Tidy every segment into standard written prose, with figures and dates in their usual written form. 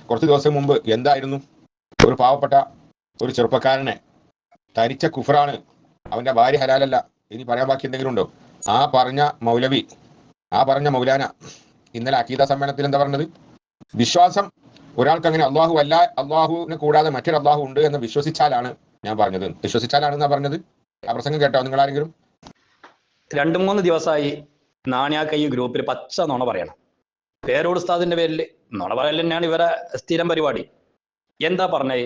കുറച്ച് ദിവസം മുമ്പ് എന്തായിരുന്നു? ഒരു പാവപ്പെട്ട ഒരു ചെറുപ്പക്കാരനെ തരിച്ച കുഫറാണ്, അവന്റെ ഭാര്യ ഹലാലല്ല, ഇനി പറയാൻ ബാക്കി എന്തെങ്കിലും ഉണ്ടോ? ആ പറഞ്ഞ മൗലവി, ആ പറഞ്ഞ മൗലാന ഇന്നലെ അഖീദ സമ്മേളനത്തിൽ എന്താ പറഞ്ഞത്? വിശ്വാസം ഒരാൾക്ക് അങ്ങനെ അള്ളാഹു അല്ല, അള്ളാഹുവിനെ കൂടാതെ മറ്റൊരു അള്ളാഹു ഉണ്ട് എന്ന് വിശ്വസിച്ചാലാണ്, ഞാൻ പറഞ്ഞത് വിശ്വസിച്ചാലാണെന്നാ പറഞ്ഞത്. ആ പ്രസംഗം കേട്ടോ നിങ്ങൾ ആരെങ്കിലും? 2-3 ദിവസമായി നാണ്യാക്ക ഈ ഗ്രൂപ്പിൽ പച്ച നുണ പറയണം. പേരോട് ഉസ്താദിന്റെ പേരിൽ നുണ പറയൽ തന്നെയാണ് ഇവരെ സ്ഥിരം പരിപാടി. എന്താ പറഞ്ഞേ?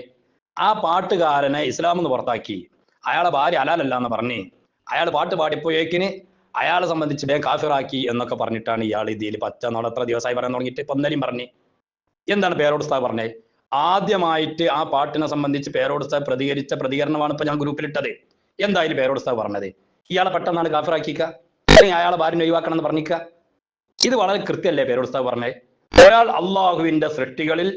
ആ പാട്ടുകാരനെ ഇസ്ലാം എന്ന് പുറത്താക്കി, അയാളെ ഭാര്യ ഹലാലല്ല എന്ന് പറഞ്ഞ്, അയാൾ പാട്ട് പാടിപ്പോയേക്കിന് അയാളെ സംബന്ധിച്ച് വേഗം കാഫിറാക്കി എന്നൊക്കെ പറഞ്ഞിട്ടാണ് ഇയാൾ ഇതിൽ പച്ച നുണ എത്ര ദിവസമായി പറയാൻ തുടങ്ങിയിട്ട് ഇപ്പൊ ഇന്നലെയും പറഞ്ഞ്. എന്താണ് പേരോട് ഉസ്താദ് പറഞ്ഞത്? ആദ്യമായിട്ട് ആ പാട്ടിനെ സംബന്ധിച്ച് പേരോട് ഉസ്താദ് പ്രതികരിച്ച പ്രതികരണമാണ് ഇപ്പൊ ഞാൻ ഗ്രൂപ്പിലിട്ടത്. എന്തായാലും പേരോട് ഉസ്താദ് പറഞ്ഞത് ഇയാളെ പെട്ടെന്നാണ് കാഫിറാക്കിക്ക, അല്ലെങ്കിൽ അയാളെ ഭാര്യ ഒഴിവാക്കണം എന്ന് പറഞ്ഞിക്ക. ഇത് വളരെ കൃത്യമല്ലേ പേരോട് ഉസ്താദ് പറഞ്ഞത്? ഒരാൾ അള്ളാഹുവിന്റെ സൃഷ്ടികളിൽ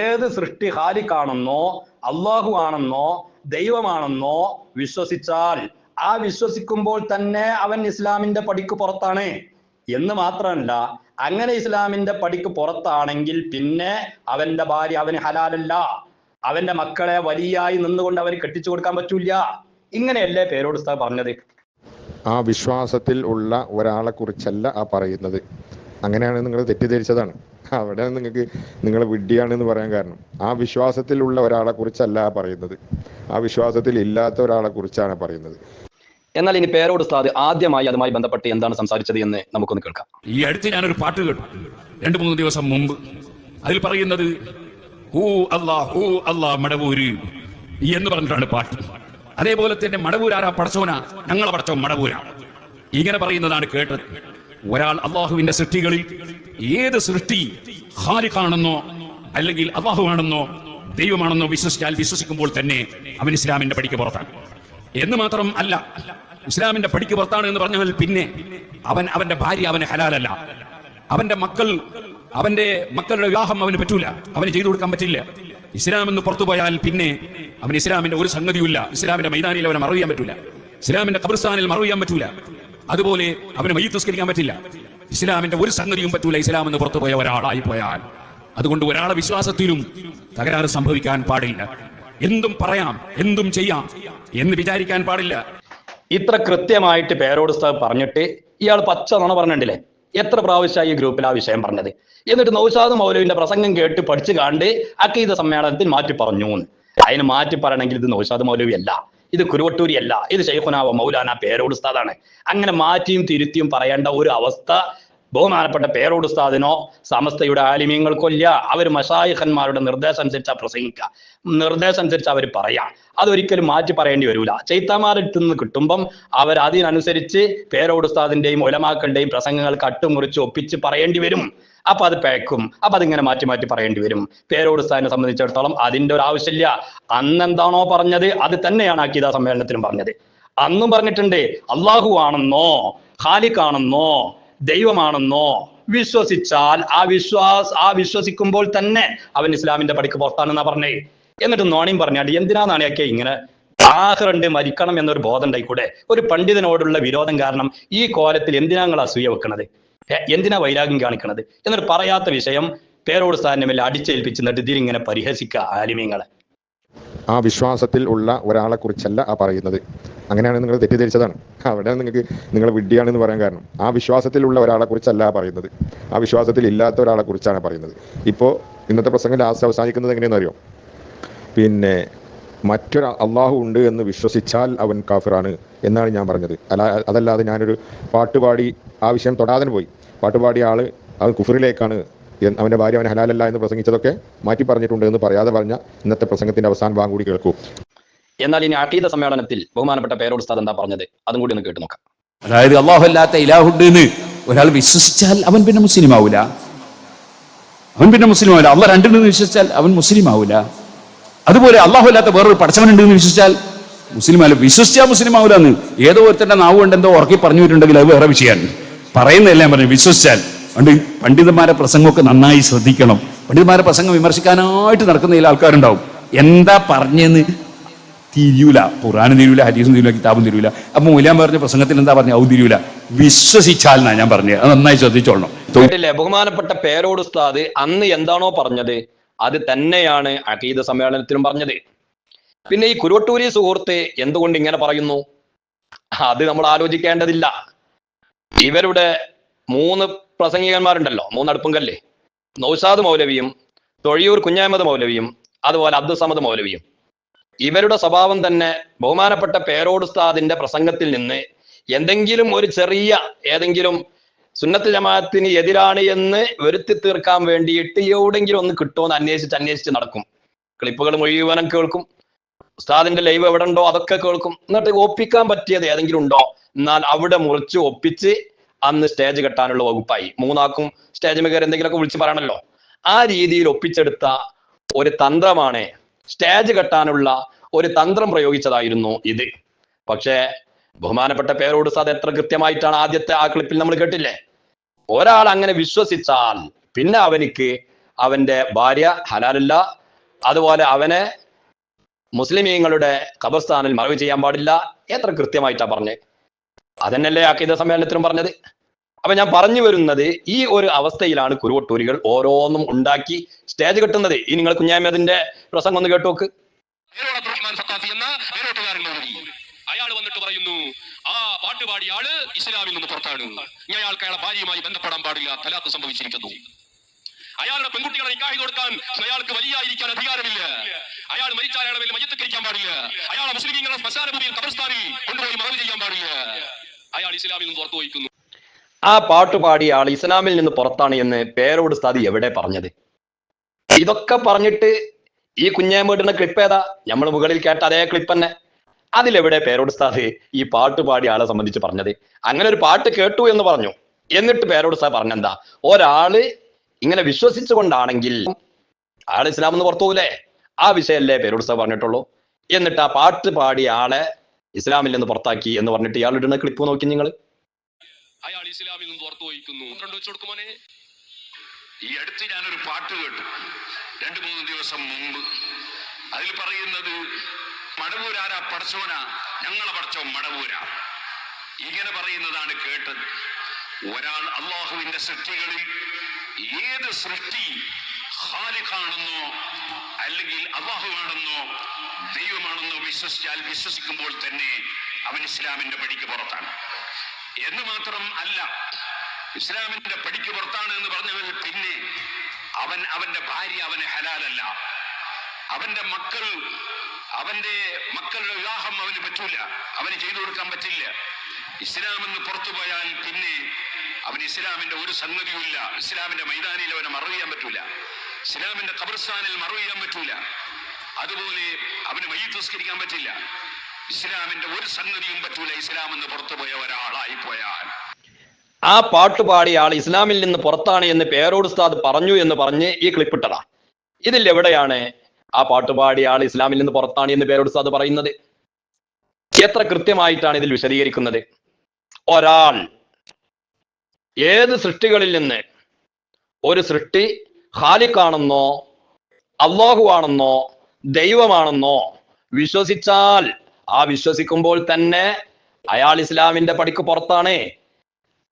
ഏത് സൃഷ്ടി ഖാലിഖാണെന്നോ അള്ളാഹു ആണെന്നോ ദൈവമാണെന്നോ വിശ്വസിച്ചാൽ ആ വിശ്വസിക്കുമ്പോൾ തന്നെ അവൻ ഇസ്ലാമിന്റെ പടിക്ക് പുറത്താണ് എന്ന് മാത്രമല്ല, അങ്ങനെ ഇസ്ലാമിന്റെ പടിക്ക് പുറത്താണെങ്കിൽ പിന്നെ അവന്റെ ഭാര്യ അവന് ഹലാലല്ല, അവന്റെ മക്കളെ വലിയായി നിന്നുകൊണ്ട് അവന് കെട്ടിച്ചു കൊടുക്കാൻ പറ്റൂല. ഇങ്ങനെയല്ലേ പേരോട് ഉസ്താദ് പറഞ്ഞത്? ആ വിശ്വാസത്തിൽ ഉള്ള ഒരാളെ കുറിച്ചല്ല ആ പറയുന്നത്. അങ്ങനെയാണ് നിങ്ങൾ തെറ്റിദ്ധരിച്ചതാണ്. അവിടെ നിങ്ങൾക്ക് നിങ്ങൾ വിഡ്ഢിയാണെന്ന് പറയാൻ കാരണം ആ വിശ്വാസത്തിലുള്ള ഒരാളെ കുറിച്ചല്ല പറയുന്നത്, ആ വിശ്വാസത്തിൽ ഇല്ലാത്ത ഒരാളെ കുറിച്ചാണ് പറയുന്നത്. എന്നാൽ ഇനി പേരോട് ഉസ്താദ് ആദ്യമായി അതുമായി ബന്ധപ്പെട്ട് എന്താണ് സംസാരിച്ചത് എന്ന് നമുക്കൊന്ന് കേൾക്കാം. ഈ അടുത്ത് ഞാനൊരു പാട്ട് കേട്ടു 2-3 ദിവസം മുമ്പ്. അതിൽ പറയുന്നത് ഹൂ അല്ലാ മടവൂര് എന്ന് പറഞ്ഞിട്ടാണ് പാട്ട്. അതേപോലെ തന്നെ മടവൂരാരാ? പടച്ചോന, ഞങ്ങളെ പടച്ചോൻ മടവൂരാ, ഇങ്ങനെ പറയുന്നതാണ് കേട്ടത്. ഒരാൾ അള്ളാഹുവിന്റെ സൃഷ്ടികളിൽ ഏത് സൃഷ്ടി ഖാലിഖാണെന്നോ അല്ലെങ്കിൽ അള്ളാഹുവാണെന്നോ ദൈവമാണെന്നോ വിശ്വസിക്കുമ്പോൾ തന്നെ അവൻ ഇസ്ലാമിന്റെ പടിക്ക് പുറത്താണ്. എന്ന് മാത്രം അല്ല, ഇസ്ലാമിന്റെ പടിക്ക് പുറത്താണ് എന്ന് പറഞ്ഞാൽ പിന്നെ അവന്റെ ഭാര്യ അവന് ഹലാലല്ല, അവന്റെ മക്കളുടെ വിവാഹം അവന് പറ്റൂല, അവന് ചെയ്തു കൊടുക്കാൻ പറ്റില്ല. ഇസ്ലാം എന്ന് പുറത്തു പോയാൽ പിന്നെ അവൻ ഇസ്ലാമിന്റെ ഒരു സംഗതിയുമില്ല. ഇസ്ലാമിന്റെ മൈതാനിയിൽ അവനെ മറവിയാൻ പറ്റൂല, ഇസ്ലാമിന്റെ ഖബർസ്ഥാനിൽ മറവിയാൻ പറ്റൂല, അതുപോലെ അവന് മയ്യിത്ത് നിസ്കരിക്കാൻ പറ്റില്ല. ഇസ്ലാമിന്റെ ഒരു സംഗതിയും പറ്റൂല ഇസ്ലാം എന്ന് പുറത്തു പോയ ഒരാളായി പോയാൽ. അതുകൊണ്ട് ഒരാളെ വിശ്വാസത്തിലും തകരാറ് സംഭവിക്കാൻ പാടില്ല. എന്തും പറയാം, എന്തും ചെയ്യാം എന്ന് വിചാരിക്കാൻ പാടില്ല. ഇത്ര കൃത്യമായിട്ട് പേരോട് ഉസ്താദ് പറഞ്ഞിട്ട് ഇയാൾ പച്ച നുണ പറഞ്ഞിട്ടില്ലേ? എത്ര പ്രാവശ്യമായി ഈ ഗ്രൂപ്പിൽ ആ വിഷയം പറഞ്ഞത്? എന്നിട്ട് നൗഷാദ് മൗലവിന്റെ പ്രസംഗം കേട്ട് പഠിച്ചു കാണ്ട് അഖീദ സമ്മേളനത്തിൽ മാറ്റി പറഞ്ഞു. അതിന് മാറ്റി പറയണമെങ്കിൽ ഇത് നൗഷാദ് മൗലവി അല്ല, ഇത് കുരുവട്ടൂരി അല്ല, ഇത് ശൈഖുനാ മൗലാന പേരോട് ഉസ്താദാണ്. അങ്ങനെ മാറ്റിയും തിരുത്തിയും പറയേണ്ട ഒരു അവസ്ഥ ബഹുമാനപ്പെട്ട പേരോട് ഉസ്താദിനോ സമസ്തയുടെ ആലിമീങ്ങൾക്കോ ഇല്ല. അവർ മശായിഖന്മാരുടെ നിർദ്ദേശം അനുസരിച്ചാ പ്രസംഗിക്കുക, നിർദ്ദേശം അനുസരിച്ച് അവർ പറയാം. അതൊരിക്കലും മാറ്റി പറയേണ്ടി വരൂല. ചൈത്താമാരിൽ നിന്ന് കിട്ടുമ്പം അവർ അതിനനുസരിച്ച് പേരോട് ഉസ്താദിന്റെയും ഉലമാക്കളുടെയും പ്രസംഗങ്ങൾ കട്ടുമുറിച്ച് ഒപ്പിച്ച് പറയേണ്ടി വരും. അപ്പൊ അത് പേക്കും, അപ്പൊ അതിങ്ങനെ മാറ്റി മാറ്റി പറയേണ്ടി വരും. പേരോട് ഉസ്താദിനെ സംബന്ധിച്ചിടത്തോളം അതിന്റെ ഒരു ആവശ്യമില്ല. അന്നെന്താണോ പറഞ്ഞത് അത് തന്നെയാണ് അഖീദ സമ്മേളനത്തിലും പറഞ്ഞത്. അന്നും പറഞ്ഞിട്ടുണ്ട്, അള്ളാഹു ആണെന്നോ ഖാലിഖാണെന്നോ ദൈവമാണെന്നോ വിശ്വസിച്ചാൽ ആ വിശ്വസിക്കുമ്പോൾ തന്നെ അവൻ ഇസ്ലാമിന്റെ പടിക്ക് പുറത്താണെന്നാ പറഞ്ഞേ. എന്നിട്ട് നോണിയും പറഞ്ഞാൽ എന്തിനാ നാണയൊക്കെ ഇങ്ങനെ ആഹ്റണ്ട് മരിക്കണം എന്നൊരു ബോധം ഉണ്ടായിക്കൂടെ? ഒരു പണ്ഡിതനോടുള്ള വിരോധം കാരണം ഈ കോലത്തിൽ എന്തിനാ നിങ്ങൾ അസൂയ വെക്കണത്? എന്തിനാ വൈരാഗ്യം കാണിക്കണത്? എന്നിട്ട് പറയാത്ത വിഷയം പേരോട് സ്ഥാനം മേലെ അടിച്ചേൽപ്പിച്ചിട്ട് ഇതിലിങ്ങനെ പരിഹസിക്കുക ആലിമീങ്ങളെ. ആ വിശ്വാസത്തിൽ ഉള്ള ഒരാളെ കുറിച്ചല്ല ആ പറയുന്നത്. അങ്ങനെയാണ് നിങ്ങൾ തെറ്റിദ്ധരിച്ചതാണ്. അവിടെ നിങ്ങൾ വിഡ്ഢിയാണെന്ന് പറയാൻ കാരണം ആ വിശ്വാസത്തിലുള്ള ഒരാളെ കുറിച്ചല്ല പറയുന്നത്, ആ വിശ്വാസത്തിൽ ഇല്ലാത്ത ഒരാളെ കുറിച്ചാണ് പറയുന്നത്. ഇപ്പോൾ ഇന്നത്തെ പ്രസംഗം ലാസ്റ്റ് അവസാനിക്കുന്നത് എങ്ങനെയെന്ന് അറിയോ? പിന്നെ മറ്റൊരു അള്ളാഹു ഉണ്ട് എന്ന് വിശ്വസിച്ചാൽ അവൻ കാഫിറാണ് എന്നാണ് ഞാൻ പറഞ്ഞത്. അതല്ലാതെ ഞാനൊരു പാട്ടുപാടി ആ വിഷയം തൊടാതെ പോയി പാട്ടുപാടിയ ആള് അവൻ കുഫറിലേക്കാണ്, അവന്റെ ഭാര്യ അവൻ ഹലാലല്ല എന്ന് പ്രസംഗിച്ചതൊക്കെ മാറ്റി പറഞ്ഞിട്ടുണ്ട് എന്ന് പറയാതെ പറഞ്ഞ ഇന്നത്തെ പ്രസംഗത്തിന്റെ അവസാന ഭാഗം കൂടി കേൾക്കൂ. എന്നാൽ ഇനി അഖീദ സമ്മേളനത്തിൽ ബഹുമാനപ്പെട്ട പേരോട് ഉസ്താദ് എന്താ പറഞ്ഞത് അതും കൂടി ഒന്ന് കേട്ട് നോക്കാം. അതായത് അള്ളാഹു അല്ലാത്ത ഇലാഹുണ്ട് എന്ന് ഒരാൾ വിശ്വസിച്ചാൽ അവൻ പിന്നെ മുസ്ലിം ആവൂല, അള്ളാഹ് രണ്ടുണ്ടെന്ന് വിശ്വസിച്ചാൽ അവൻ മുസ്ലിം ആവൂല. അതുപോലെ അള്ളാഹു അല്ലാത്ത വേറൊരു പടച്ചവനുണ്ട് എന്ന് വിശ്വസിച്ചാൽ മുസ്ലിം ആവില്ല. വിശ്വസിച്ചാൽ മുസ്ലിം ആവൂല എന്ന് ഏതോ ഒരുത്തന്റെ നാവ് കൊണ്ട് എന്തോ ഉറക്കി പറഞ്ഞിട്ടുണ്ടെങ്കിൽ അത് വേറെ വിഷയമാണ്. പറയുന്നതെല്ലാം പറഞ്ഞു വിശ്വസിച്ചാൽ. അതുകൊണ്ട് പണ്ഡിതന്മാരെ പ്രസംഗമൊക്കെ നന്നായി ശ്രദ്ധിക്കണം. പണ്ഡിതന്മാരെ പ്രസംഗം വിമർശിക്കാനായിട്ട് നടക്കുന്ന ചില ആൾക്കാരുണ്ടാവും. എന്താ പറഞ്ഞെന്ന് തിരിയൂല, ഖുർആനും തിരിയൂല, ഹദീസും തിരിയൂല, കിതാബും തിരിയൂല. അപ്പൊ മൂലാൻ പറഞ്ഞ പ്രസംഗത്തിൽ എന്താ പറഞ്ഞ അത് തിരിയൂല. വിശ്വസിച്ചാൽ ഞാൻ പറഞ്ഞത് അത് നന്നായി ശ്രദ്ധിച്ചോളണം. ബഹുമാനപ്പെട്ട പേരോട് ഉസ്താദ് അന്ന് എന്താണോ പറഞ്ഞത് അത് തന്നെയാണ് അഖീദ സമ്മേളനത്തിലും പറഞ്ഞത്. പിന്നെ ഈ കുരുവട്ടൂരി സുഹൃത്ത് എന്തുകൊണ്ട് ഇങ്ങനെ പറയുന്നു, അത് നമ്മൾ ആലോചിക്കേണ്ടതില്ല. ഇവരുടെ 3 പ്രസംഗികന്മാരുണ്ടല്ലോ, 3 അടുപ്പുംകല്ല്, നൗഷാദ് മൗലവിയും തൊഴിയൂർ കുഞ്ഞഹമ്മദ് മൗലവിയും അതുപോലെ അബ്ദുസമദ് മൗലവിയും. ഇവരുടെ സ്വഭാവം തന്നെ ബഹുമാനപ്പെട്ട പേരോട് ഉസ്താദിന്റെ പ്രസംഗത്തിൽ നിന്ന് എന്തെങ്കിലും ഒരു ചെറിയ ഏതെങ്കിലും സുന്നത്ത് ജമാഅത്തിന് എതിരാണ് എന്ന് വരുത്തി തീർക്കാൻ വേണ്ടിയിട്ട് എവിടെങ്കിലും ഒന്ന് കിട്ടുമെന്ന് അന്വേഷിച്ച് നടക്കും. ക്ലിപ്പുകൾ മുഴുവനും കേൾക്കും, ഉസ്താദിന്റെ ലൈവ് എവിടെ ഉണ്ടോ അതൊക്കെ കേൾക്കും. എന്നിട്ട് ഒപ്പിക്കാൻ പറ്റിയത് ഏതെങ്കിലും ഉണ്ടോ, എന്നാൽ അവിടെ മുറിച്ച് ഒപ്പിച്ച് അന്ന് സ്റ്റേജ് കെട്ടാനുള്ള വകുപ്പായി. 3 ആൾക്കും സ്റ്റേജ് കയറി എന്തെങ്കിലുമൊക്കെ വിളിച്ച് പറയണല്ലോ. ആ രീതിയിൽ ഒപ്പിച്ചെടുത്ത ഒരു തന്ത്രമാണ്, സ്റ്റേജ് കെട്ടാനുള്ള ഒരു തന്ത്രം പ്രയോഗിച്ചതായിരുന്നു ഇത്. പക്ഷേ ബഹുമാനപ്പെട്ട പേരോട് ഉസ്താദ് എത്ര കൃത്യമായിട്ടാണ് ആദ്യത്തെ ആ ക്ലിപ്പിൽ നമ്മൾ കേട്ടില്ലേ, ഒരാൾ അങ്ങനെ വിശ്വസിച്ചാൽ പിന്നെ അവനിക്ക് അവന്റെ ഭാര്യ ഹലാലല്ല, അതുപോലെ അവനെ മുസ്ലിമീങ്ങളുടെ ഖബർസ്ഥാനിൽ മറവ് ചെയ്യാൻ പാടില്ല. എത്ര കൃത്യമായിട്ടാ പറഞ്ഞത്, അതന്നെയല്ലേ അഖീദ സമ്മേളനത്തിലും പറഞ്ഞത്. അപ്പൊ ഞാൻ പറഞ്ഞു വരുന്നത്, ഈ ഒരു അവസ്ഥയിലാണ് കുരുവട്ടൂരികൾ ഓരോന്നും ഉണ്ടാക്കി സ്റ്റേജ് കെട്ടുന്നത്. ഈ നിങ്ങൾ കുഞ്ഞാമേദിന്റെ പ്രസംഗം ഒന്ന് കേട്ടു നോക്ക്. അയാൾ വന്നിട്ട് പറയുന്നു, ആ പാട്ടുപാടിയ ആള് ഇസ്ലാമിൽ നിന്ന് പുറത്താണ്, അയാൾക്ക് അയാളെ ഭാര്യയുമായി ബന്ധപ്പെടാൻ പാടില്ല, തലാഖ് സംഭവിച്ചിരിക്കുന്നു. അയാളുടെ പെൺകുട്ടികളെ നിക്കാഹ് കൊടുക്കാൻ അയാൾക്ക് വലിയായിരിക്കാൻ അധികാരമില്ല, അയാൾ മരിച്ചാൽ അയാളെ മേൽ മയ്യത്ത് കഴിക്കാൻ പാടില്ല, അയാളെ മുസ്ലിമീങ്ങളുടെ ശ്മശാന ഭൂമിയിൽ ഖബർസ്ഥാനിൽ കൊണ്ടുപോയി മറവ് ചെയ്യാൻ പാടില്ല, അയാൾ ഇസ്ലാമിൽ നിന്ന് പുറത്തു പോയിക്കുന്നു. ആ പാട്ടുപാടിയ ആൾ ഇസ്ലാമിൽ നിന്ന് പുറത്താണ് എന്ന് പേരോട് ഉസ്താദ് എവിടെ പറഞ്ഞത്? ഇതൊക്കെ പറഞ്ഞിട്ട് ഈ കുഞ്ഞാമേടിന്റെ ക്ലിപ്പ് ഏതാ, നമ്മൾ മുകളിൽ കേട്ട അതേ ക്ലിപ്പ് തന്നെ. അതിലെവിടെ പേരോട് ഉസ്താദ് ഈ പാട്ടുപാടിയ ആളെ സംബന്ധിച്ച് പറഞ്ഞത്? അങ്ങനെ ഒരു പാട്ട് കേട്ടു എന്ന് പറഞ്ഞു, എന്നിട്ട് പേരോട് ഉസ്താദ് പറഞ്ഞെന്താ, ഒരാള് ഇങ്ങനെ വിശ്വസിച്ചുകൊണ്ടാണെങ്കിൽ ആൾ ഇസ്ലാം എന്ന് പുറത്തു പോകൂലേ, ആ വിഷയമല്ലേ പേരോട് ഉസ്താദ് പറഞ്ഞിട്ടുള്ളൂ. എന്നിട്ട് ആ പാട്ട് പാടിയ ആളെ ഇസ്ലാമിൽ നിന്ന് പുറത്താക്കി എന്ന് പറഞ്ഞിട്ട് ഇയാൾ ഇടുന്ന ക്ലിപ്പ് നോക്കി നിങ്ങൾ. അയാൾ ഇസ്ലാമിൽ നിന്ന് പുറത്തു പോയിക്കുന്നു. വെച്ചു കൊടുക്കുമോനെ. ഈ അടുത്ത് ഞാനൊരു പാട്ട് കേട്ടു 2-3 ദിവസം മുമ്പ്. അതിൽ പറയുന്നത്, മടവൂരാരാ പടച്ചോന, ഞങ്ങളെ പടച്ചോ മടവൂരാ, ഇങ്ങനെ പറയുന്നതാണ് കേട്ടത്. ഒരാൾ അള്ളാഹുവിന്റെ സൃഷ്ടികളിൽ ഏത് സൃഷ്ടി ഖാലിഖാണെന്നോ അല്ലെങ്കിൽ അള്ളാഹുവാണെന്നോ ദൈവമാണെന്നോ വിശ്വസിക്കുമ്പോൾ തന്നെ അവൻ ഇസ്ലാമിന്റെ പടിക്ക് പുറത്താണ്. എന്ന് മാത്രം അല്ല, ഇസ്ലാമിന്റെ പടിക്ക് പുറത്താണ് എന്ന് പറഞ്ഞവൻ പിന്നെ അവന്റെ ഭാര്യ അവന് ഹലാലല്ല, അവന്റെ മക്കളുടെ വിവാഹം അവന് പറ്റൂല, അവന് ചെയ്തു കൊടുക്കാൻ പറ്റില്ല. ഇസ്ലാമെന്ന് പുറത്തു പോയാൽ പിന്നെ അവന് ഇസ്ലാമിന്റെ ഒരു സംഗതിയുമില്ല. ഇസ്ലാമിന്റെ മൈതാനിയിൽ അവനെ മറവ് ചെയ്യാൻ പറ്റൂല, ഇസ്ലാമിന്റെ ഖബർസ്ഥാനിൽ മറവ് ചെയ്യാൻ പറ്റൂല, അതുപോലെ അവന് മയ്യിത്ത് നിസ്കരിക്കാൻ പറ്റില്ല, ഇസ്ലാമിന്റെ ഒരു സംഗതിയും പറ്റൂല ഇസ്ലാം എന്ന് പുറത്തുപോയ ഒരാളായി പോയാൽ. ആ പാട്ടുപാടിയ ആൾ ഇസ്ലാമിൽ നിന്ന് പുറത്താണ് എന്ന് പേരോട് ഉസ്താദ് പറഞ്ഞു എന്ന് പറഞ്ഞ് ഈ ക്ലിപ്പ് ഇട്ടതാ. ഇതിൽ എവിടെയാണ് ആ പാട്ടുപാടിയ ആൾ ഇസ്ലാമിൽ നിന്ന് പുറത്താണ് എന്ന് പേരോട് ഉസ്താദ് പറയുന്നത്? എത്ര കൃത്യമായിട്ടാണ് ഇതിൽ വിശദീകരിക്കുന്നത്. ഒരാൾ ഏത് സൃഷ്ടികളിൽ നിന്ന് ഒരു സൃഷ്ടി ഖാലിഖാണെന്നോ അല്ലാഹു ആണെന്നോ ദൈവമാണെന്നോ വിശ്വസിച്ചാൽ ആ വിശ്വസിക്കുമ്പോൾ തന്നെ അയാൾ ഇസ്ലാമിന്റെ പടിക്ക് പുറത്താണ്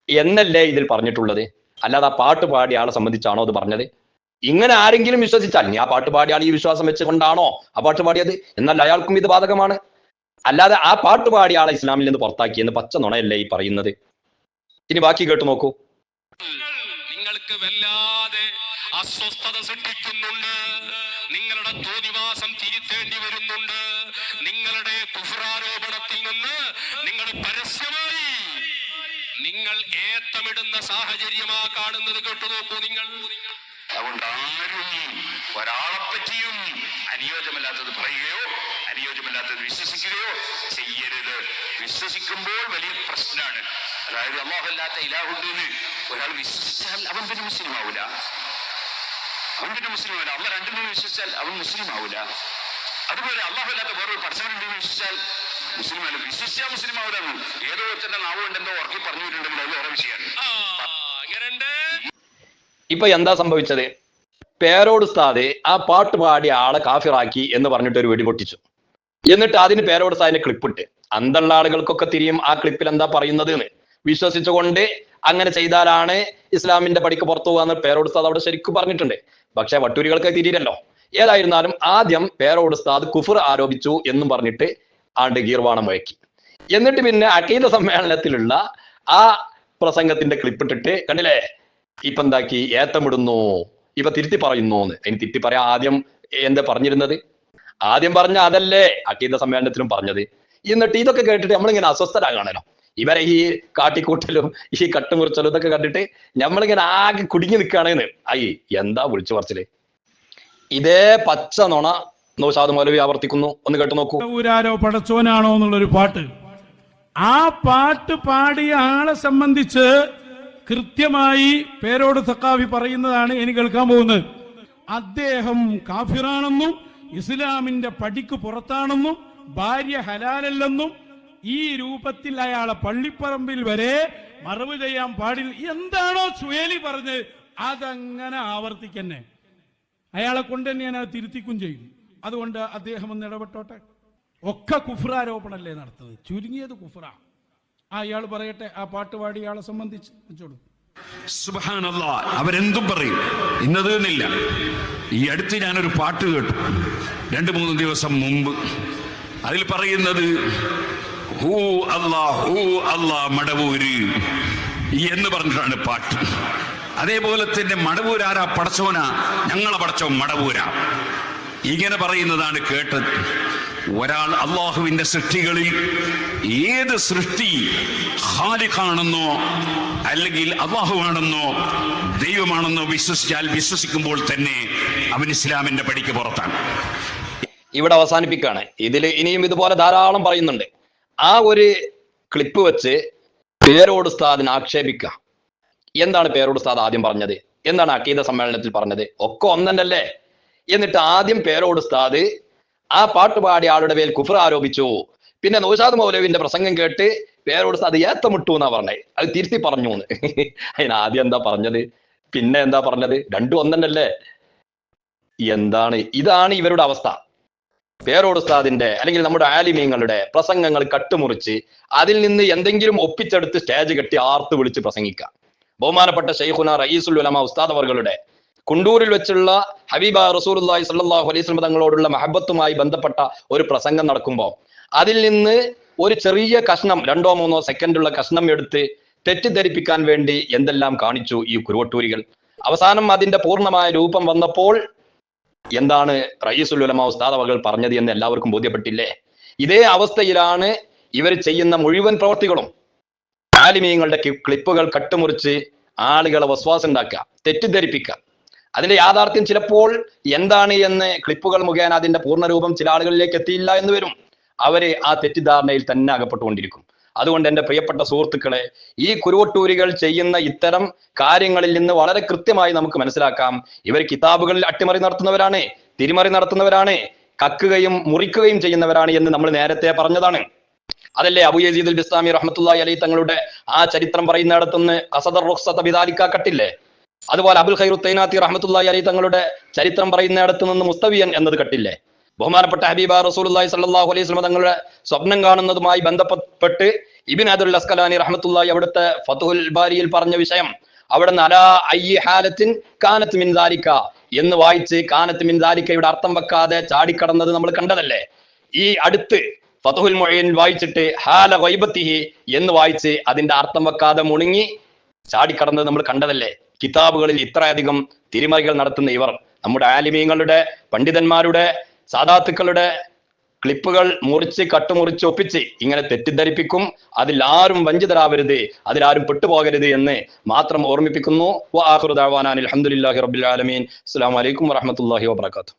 എന്നല്ലേ ഇതിൽ പറഞ്ഞിട്ടുള്ളത്. അല്ലാതെ ആ പാട്ട് പാടിയ ആളെ സംബന്ധിച്ചാണോ അത് പറഞ്ഞത്? ഇങ്ങനെ ആരെങ്കിലും വിശ്വസിച്ചാൽ, ഇനി ആ പാട്ട് പാടിയ ആൾ ഈ വിശ്വാസം വെച്ചുകൊണ്ടാണോ ആ പാട്ട് പാടിയത്, എന്നാൽ അയാൾക്കും ഇത് ബാധകമാണ്. അല്ലാതെ ആ പാട്ട് പാടിയ ആളെ ഇസ്ലാമിൽ നിന്ന് പുറത്താക്കി എന്ന് പച്ച നുണയല്ലേ ഈ പറയുന്നത്. ഇനി ബാക്കി കേട്ടു നോക്കൂ. നിങ്ങൾക്ക് വല്ലാതെ അസ്വസ്ഥത സൃഷ്ടിക്കുന്നുണ്ട്, നിങ്ങളുടെ തോന്നിവാസം തിരുത്തേണ്ടി വരുന്നുണ്ട്, നിങ്ങളുടെ കുഫ്രാരോപണത്തിൽ നിന്ന് നിങ്ങൾ പരസ്യമായി നിങ്ങൾ ഏത്തമിടുന്ന സാഹചര്യമാ കാണുന്നത്. കേട്ടു നോക്കൂ നിങ്ങൾ. അതുകൊണ്ട് ആരും ഒരാളെ പറ്റിയും അനുയോജ്യമല്ലാത്തത് പറയുകയോ അനുയോജ്യമല്ലാത്തത് വിശ്വസിക്കുകയോ ചെയ്യരുത്. വിശ്വസിക്കുമ്പോൾ വലിയ പ്രശ്നമാണ്. അതായത് അല്ലാഹുവല്ലാത്ത ഇലാഹുണ്ടെന്ന് ഒരാൾ വിശ്വസിച്ചാൽ അവൻ പിന്നെ മുസ്ലിം ആവൂല, അള്ളാഹ് രണ്ടിനും വിശ്വസിച്ചാൽ അവൻ മുസ്ലിം ആവൂല. അതുപോലെ അല്ലാഹുവല്ലാത്ത വേറൊരു പടച്ചവനുണ്ടെന്ന് വിശ്വസിച്ചാൽ മുസ്ലിം അല്ല, വിശ്വസിച്ചാൽ മുസ്ലിം ആവൂലെന്ന് ഏതോ തന്നെ നാവുണ്ടെന്തോ ഉറക്കി പറഞ്ഞിട്ടുണ്ടെങ്കിൽ അത് വേറെ വിഷയമാണ്. ഇപ്പൊ എന്താ സംഭവിച്ചത്? പേരോട് ഉസ്താദ് ആ പാട്ട് പാടിയ ആളെ കാഫിറാക്കി എന്ന് പറഞ്ഞിട്ട് ഒരു വെടിപൊട്ടിച്ചു. എന്നിട്ട് അതിന് പേരോട് ഉസ്താദിന്റെ ക്ലിപ്പിട്ട് അന്തുള്ള ആളുകൾക്കൊക്കെ തിരിയും ആ ക്ലിപ്പിൽ എന്താ പറയുന്നത് എന്ന്. വിശ്വസിച്ചുകൊണ്ട് അങ്ങനെ ചെയ്താലാണ് ഇസ്ലാമിന്റെ പടിക്ക് പുറത്തു പോകാന്ന് പേരോട് ഉസ്താദ് അവിടെ ശരിക്കും പറഞ്ഞിട്ടുണ്ട്. പക്ഷെ വട്ടൂരികൾക്ക് തിരിയില്ലല്ലോ. ഏതായിരുന്നാലും ആദ്യം പേരോട് ഉസ്താദ് കുഫർ ആരോപിച്ചു എന്നും പറഞ്ഞിട്ട് ആണ്ട് ഗീർവാണം മുഴക്കി. എന്നിട്ട് പിന്നെ അഖീദ സമ്മേളനത്തിലുള്ള ആ പ്രസംഗത്തിന്റെ ക്ലിപ്പിട്ടിട്ട് കണ്ടില്ലേ, ഇപ്പൊ എന്താക്കി, ഏത്തമിടുന്നു, ഇപ്പൊ തിരുത്തി പറയുന്നു എന്ന്. അതിന് തിരുത്തി പറയാൻ ആദ്യം എന്താ പറഞ്ഞിരുന്നത്? ആദ്യം പറഞ്ഞ അതല്ലേ അഖീദ സമ്മേളനത്തിലും പറഞ്ഞത്. എന്നിട്ട് ഇതൊക്കെ കേട്ടിട്ട് നമ്മളിങ്ങനെ അസ്വസ്ഥരാകണല്ലോ. ഇവരെ ഈ കാട്ടിക്കൂട്ടലും ഈ കട്ടുമുറിച്ചലും ഇതൊക്കെ കണ്ടിട്ട് നമ്മളിങ്ങനെ ആകെ കുടുങ്ങി നിൽക്കുകയാണെന്ന്. എന്താ വിളിച്ചു പറച്ചില്. ഇതേ പച്ച നുണ നൗഷാദ് മൗലവി ആവർത്തിക്കുന്നു. ഒന്ന് കേട്ടു നോക്കൂ. ഊരാരോ പടച്ചോനാണോ എന്നുള്ളൊരു പാട്ട്, ആ പാട്ട് പാടിയ ആളെ സംബന്ധിച്ച് കൃത്യമായി പേരോട് സഖാഫി പറയുന്നതാണ് ഇനി കേൾക്കാൻ പോകുന്നത്. അദ്ദേഹം കാഫിറാണെന്നും ഇസ്ലാമിന്റെ പടിക്ക് പുറത്താണെന്നും ഭാര്യ ഹലാലല്ലെന്നും ഈ രൂപത്തിൽ അയാളെ പള്ളിപ്പറമ്പിൽ വരെ മറവ് ചെയ്യാൻ പാടില്ല. എന്താണോ ചുവേലി പറഞ്ഞത് അതങ്ങനെ ആവർത്തിക്കന്നെ. അയാളെ കൊണ്ട് തന്നെ ഞാൻ അത് തിരുത്തിക്കും ചെയ്യും. അതുകൊണ്ട് അദ്ദേഹം ഒന്ന് ഇടപെട്ടോട്ടെ. ഒക്കെ കുഫ്രാരോപണല്ലേ നടത്തുന്നത്, ചുരുങ്ങിയത് കുഫ്ര. അയാൾ പറയട്ടെ, ആ പാട്ട് പാടി ആളെ സംബന്ധിച്ച് വെച്ചോളൂ. സുബ്ഹാനല്ലാഹ്, അവരെന്തും പറയും, ഇന്നത് എന്നില്ല. ഈ അടുത്ത് ഞാനൊരു പാട്ട് കേട്ടു 2-3 ദിവസം മുമ്പ്. അതിൽ പറയുന്നത് ഹൂ അല്ലാ മടവൂര് എന്ന് പറഞ്ഞിട്ടാണ് പാട്ട്. അതേപോലെ തന്നെ മടവൂരാരാ പടച്ചോന, ഞങ്ങളെ പടച്ചോൻ മടവൂരാ, ഇങ്ങനെ പറയുന്നതാണ് കേട്ടത്. ഒരാൾ അള്ളാഹുവിന്റെ സൃഷ്ടികളിൽ ഏത് സൃഷ്ടി ഖാലിഖാണെന്നോ അല്ലെങ്കിൽ അള്ളാഹുവാണെന്നോ ദൈവമാണെന്നോ വിശ്വസിക്കുമ്പോൾ തന്നെ അവൻ ഇസ്ലാമിന്റെ പടിക്ക് പുറത്താണ്. ഇവിടെ അവസാനിപ്പിക്കുകയാണ്. ഇതിൽ ഇനിയും ഇതുപോലെ ധാരാളം പറയുന്നുണ്ട്. ആ ഒരു ക്ലിപ്പ് വെച്ച് പേരോട് ഉസ്താദിനെ ആക്ഷേപിക്കുക. എന്താണ് പേരോട് ഉസ്താദ് ആദ്യം പറഞ്ഞത്? എന്താണ് അഖീദ സമ്മേളനത്തിൽ പറഞ്ഞത്? ഒക്കെ ഒന്നല്ലേ. എന്നിട്ട് ആദ്യം പേരോട് ഉസ്താദ് ആ പാട്ട് പാടിയ ആളുടെ പേരിൽ കുഫർ ആരോപിച്ചു. പിന്നെ നൗഷാദ് മൗലവിന്റെ പ്രസംഗം കേട്ട് പേരോട് ഉസ്താദ് ഏത്തമിട്ടു എന്നാ പറഞ്ഞത്. അത് തിരുത്തി പറഞ്ഞു എന്ന്. അതിന് ആദ്യം എന്താ പറഞ്ഞത്, പിന്നെ എന്താ പറഞ്ഞത്? രണ്ടും ഒന്നല്ലേ. എന്താണ്? ഇതാണ് ഇവരുടെ അവസ്ഥ. പേരോട് ഉസ്താദിന്റെ അല്ലെങ്കിൽ നമ്മുടെ ആലിമീങ്ങളുടെ പ്രസംഗങ്ങൾ കട്ടുമുറിച്ച് അതിൽ നിന്ന് എന്തെങ്കിലും ഒപ്പിച്ചെടുത്ത് സ്റ്റേജ് കെട്ടി ആർത്ത് വിളിച്ച് പ്രസംഗിക്കുക. ബഹുമാനപ്പെട്ട ശൈഖുന റയീസുൽ ഉലമ ഉസ്താദ് അവர்களுടെ കുണ്ടൂരിൽ വെച്ചുള്ള ഹബീബ റസൂലുള്ളാഹി സ്വല്ലല്ലാഹു അലൈഹി വസല്ലം തങ്ങളോടുള്ള മഹബത്തുമായി ബന്ധപ്പെട്ട ഒരു പ്രസംഗം നടക്കുമ്പോൾ അതിൽ നിന്ന് ഒരു ചെറിയ കഷ്ണം 2-3 സെക്കൻഡുള്ള കഷ്ണം എടുത്ത് തെറ്റിദ്ധരിപ്പിക്കാൻ വേണ്ടി എന്തെല്ലാം കാണിച്ചു ഈ കുരുവട്ടൂരികൾ. അവസാനം അതിന്റെ പൂർണ്ണമായ രൂപം വന്നപ്പോൾ എന്താണ് റയീസുൽ ഉലമ ഉസ്താദ് അവകൾ പറഞ്ഞത് എന്ന് എല്ലാവർക്കും ബോധ്യപ്പെട്ടില്ലേ? ഇതേ അവസ്ഥയിലാണ് ഇവർ ചെയ്യുന്ന മുഴുവൻ പ്രവർത്തികളും. ആലിമീങ്ങളുടെ ക്ലിപ്പുകൾ കട്ടുമുറിച്ച് ആളുകളെ വസ്വാസം ഉണ്ടാക്കുക, തെറ്റിദ്ധരിപ്പിക്കുക. അതിന്റെ യാഥാർത്ഥ്യം ചിലപ്പോൾ എന്താണ് എന്ന് ക്ലിപ്പുകൾ മുഖേന അതിന്റെ പൂർണ്ണരൂപം ചില ആളുകളിലേക്ക് എത്തിയില്ല എന്ന് വരും. അവര് ആ തെറ്റിദ്ധാരണയിൽ തന്നെ അകപ്പെട്ടുകൊണ്ടിരിക്കും. അതുകൊണ്ട് എൻ്റെ പ്രിയപ്പെട്ട സുഹൃത്തുക്കളെ, ഈ കുരുവട്ടൂരികൾ ചെയ്യുന്ന ഇത്തരം കാര്യങ്ങളിൽ നിന്ന് വളരെ കൃത്യമായി നമുക്ക് മനസ്സിലാക്കാം, ഇവർ കിതാബുകളിൽ അട്ടിമറി നടത്തുന്നവരാണ്, തിരിമറി നടത്തുന്നവരാണ്, കക്കുകയും മുറിക്കുകയും ചെയ്യുന്നവരാണ് എന്ന് നമ്മൾ നേരത്തെ പറഞ്ഞതാണ്. അതല്ലേ അബൂ യസീദ് അൽ ബിസ്താമി റഹ്മത്തുള്ളാഹി അലൈഹി തങ്ങളുടെ ആ ചരിത്രം പറയുന്നിടത്തുനിന്ന് ഖസദർ റുഖ്സത ബിദാലിക കട്ടില്ലേ? അതുപോലെ അബുൽ ഖൈറു തൈനാത്തി റഹ്മത്തുള്ളാഹി അലൈഹി തങ്ങളുടെ ചരിത്രം പറയുന്നിടത്ത് നിന്ന് മുസ്തവിയൻ എന്നത് കട്ടില്ലേ? ബഹുമാനപ്പെട്ട ഹബീബ റസൂലുള്ളാഹി സ്വല്ലല്ലാഹു അലൈഹി വസല്ലം തങ്ങളുടെ സ്വപ്നം കാണുന്നതുമായി ബന്ധപ്പെട്ട് ഇബ്നു അദുൽ അസ്കലാനി റഹ്മത്തുള്ളാഹി അവിടുത്തെ ഫത്ഹുൽ ബാരിയിൽ പറഞ്ഞ വിഷയം, അവിടെ നിന്ന് അലാ അയ്യി ഹാലത്തിൻ കാനത്ത് മിൻ ദാലിക എന്ന് വായിച്ച് കാനത്ത് മിൻ ദാലികയുടെ അർത്ഥം വെക്കാതെ ചാടിക്കടന്നത് നമ്മൾ കണ്ടതല്ലേ? ഈ അടുത്ത് ഫത്ഹുൽ മുഈൻ വായിച്ചിട്ട് ഹാല ഗൈബത്തിഹി എന്ന് വായിച്ച് അതിന്റെ അർത്ഥം വെക്കാതെ മുണുങ്ങി ചാടിക്കടന്നത് നമ്മൾ കണ്ടതല്ലേ? കിതാബുകളിൽ ഇത്രയധികം തിരിമറികൾ നടത്തുന്ന ഇവർ നമ്മുടെ ആലിമീങ്ങളുടെ, പണ്ഡിതന്മാരുടെ, സാദാത്തുക്കളുടെ ക്ലിപ്പുകൾ മുറിച്ച് കട്ടുമുറിച്ച് ഒപ്പിച്ച് ഇങ്ങനെ തെറ്റിദ്ധരിപ്പിക്കും. അതിലാരും വഞ്ചിതരാവരുത്, അതിലാരും പെട്ടുപോകരുത് എന്ന് മാത്രം ഓർമ്മിപ്പിക്കുന്നു. വആഖിറു ദഅവാനാ അൽഹംദുലില്ലാഹി റബ്ബിൽ ആലമീൻ. അസ്സലാമു അലൈക്കും വറഹ്മത്തുള്ളാഹി വബറകാതുഹു.